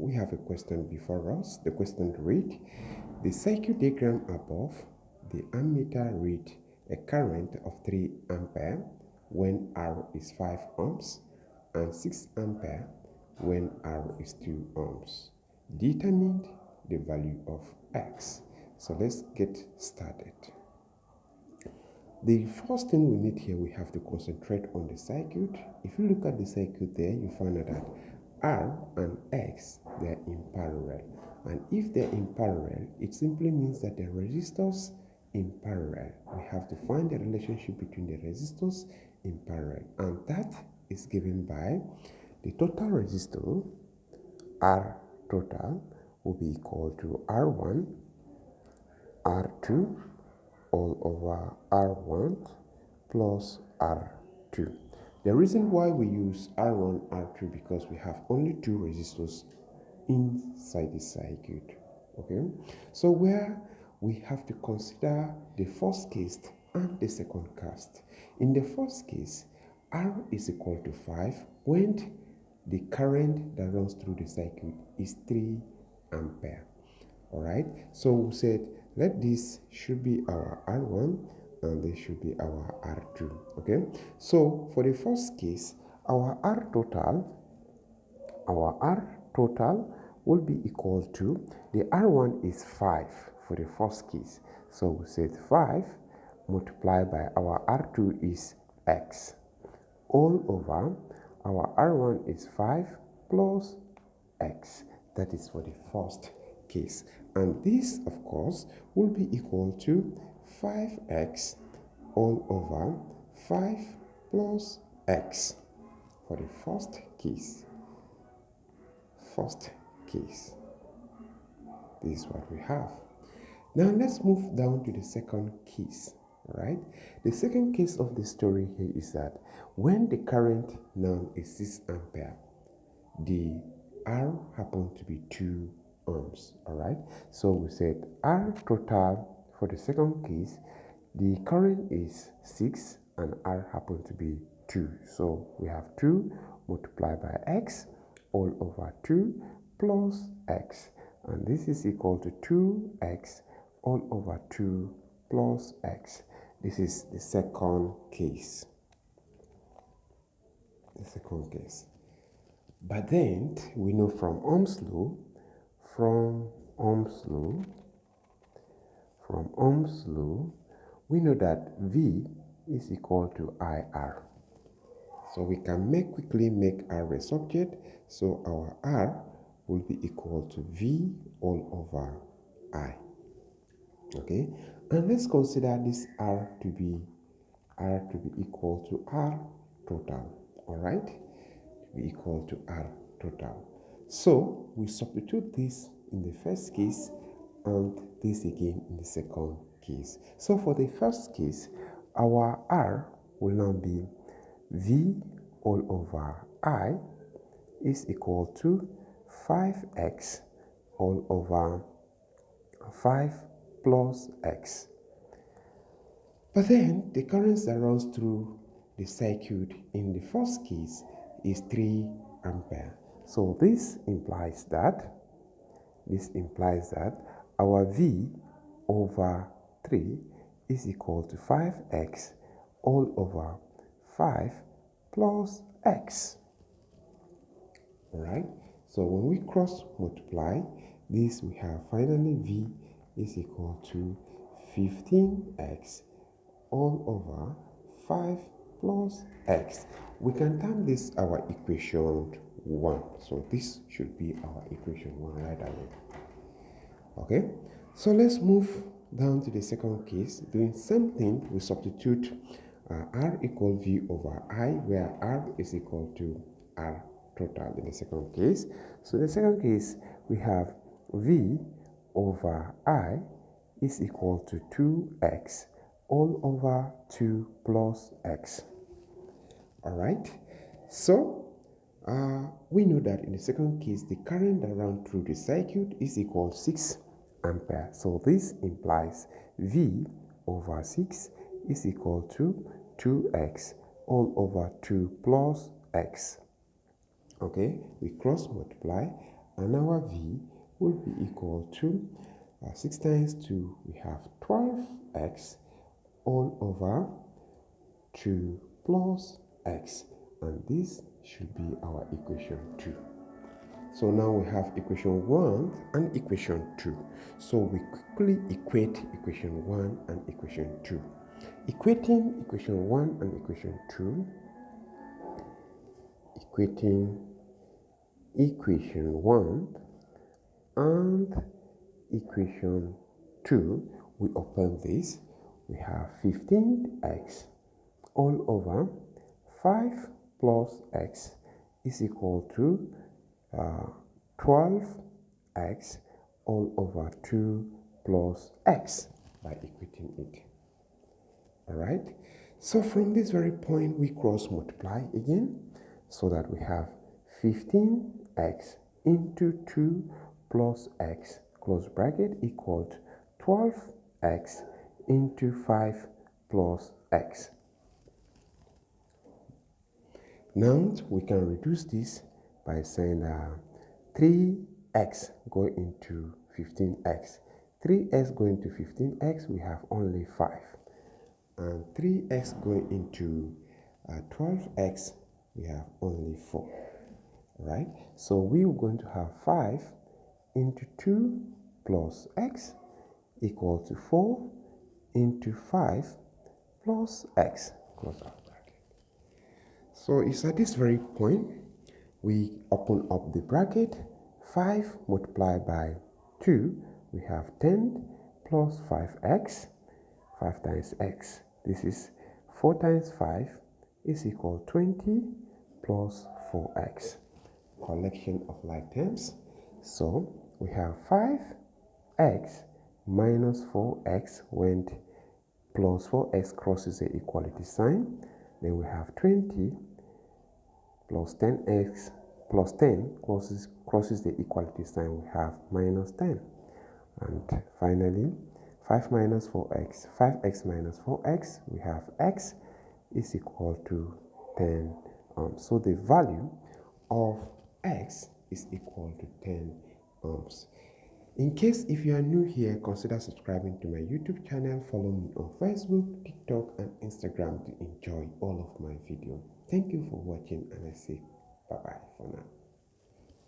we have a question before us. The question read, the circuit diagram above, the ammeter read a current of 3 ampere when R is 5 ohms and 6 ampere when R is 2 ohms. Determine the value of X. So let's get started. The first thing we need here, we have to concentrate on the circuit. If you look at the circuit there, you find out that R and X, they are in parallel. And if they're in parallel, it simply means that the resistors in parallel. We have to find the relationship between the resistors in parallel. And that is given by the total resistor, R total, will be equal to R1, R2, all over R1 plus R2. The reason why we use R1, R2 because we have only 2 resistors inside the circuit. Okay, so where we have to consider the first case and the second case. In the first case, R is equal to 5 when the current that runs through the circuit is 3 ampere. All right, so we said let this should be our R1 and this should be our R2. Okay, so for the first case, our R total will be equal to, the R1 is 5 for the first case. So we said 5 multiplied by our R2 is X all over our R1 is 5 plus X. That is for the first case. And this, of course, will be equal to 5X all over 5 plus X for the first case. This is what we have. Now let's move down to the second case. Right? The second case of the story here is that when the current now is 6 ampere, the R happened to be 2 ohms. All right? So we said R total for the second case, the current is 6 and R happened to be 2. So we have 2 multiplied by X all over 2 plus X. And this is equal to 2X all over 2 plus X. This is the second case. But then we know from Ohm's law, we know that V is equal to IR. So we can quickly make R a subject. So our R will be equal to V all over I. Okay, and let's consider this R to be equal to R total. All right, to be equal to R total. So we substitute this in the first case and this again in the second case. So for the first case, our R will now be V all over I is equal to 5X all over 5 plus X. But then the current that runs through the circuit in the first case is 3 ampere. So this implies that our V over 3 is equal to 5X all over 5 plus X. All right, so when we cross multiply this, we have finally V is equal to 15X all over 5 plus X. We can term this our equation 1. So this should be our equation 1 right away. Okay, so let's move down to the second case. Doing same thing, we substitute R equal V over I, where R is equal to R total in the second case. So in the second case, we have V over I is equal to 2X all over 2 plus X. All right, so we know that in the second case, the current that runs through the circuit is equal to 6 ampere. So this implies V over 6 is equal to 2X all over 2 plus X. Okay, we cross multiply and our v will be equal to 6 times 2, we have 12x all over 2 plus x, and this should be our equation 2. So now we have equation 1 and equation 2. So we quickly equate equation 1 and equation 2. Equating equation 1 and equation 2, equating equation 1 and equation 2, we open this. We have 15x all over 5 plus x is equal to 12x all over 2 plus x by equating it. Alright, so from this very point we cross multiply again so that we have 15x into 2 plus x close bracket equal to 12x into 5 plus x. Now we can reduce this by saying 3x go into 15x. 3x going to 15x, we have only 5. And 3x going into 12x, we have only 4. Right? So we are going to have 5 into 2 plus x equal to 4 into 5 plus x. Close our bracket. So it's at this very point we open up the bracket. 5 multiplied by 2, we have 10 plus 5x, 5 times x. This is 4 times 5 is equal to 20 plus 4x. Collection of like terms. So we have 5x minus 4x went plus 4x crosses the equality sign. Then we have 20 plus 10x plus 10 crosses the equality sign. We have minus 10. And finally, 5 minus 4x, 5x minus 4x, we have x is equal to 10 ohms. So the value of x is equal to 10 ohms. In case if you are new here, consider subscribing to my YouTube channel. Follow me on Facebook, TikTok, and Instagram to enjoy all of my videos. Thank you for watching, and I say bye-bye for now.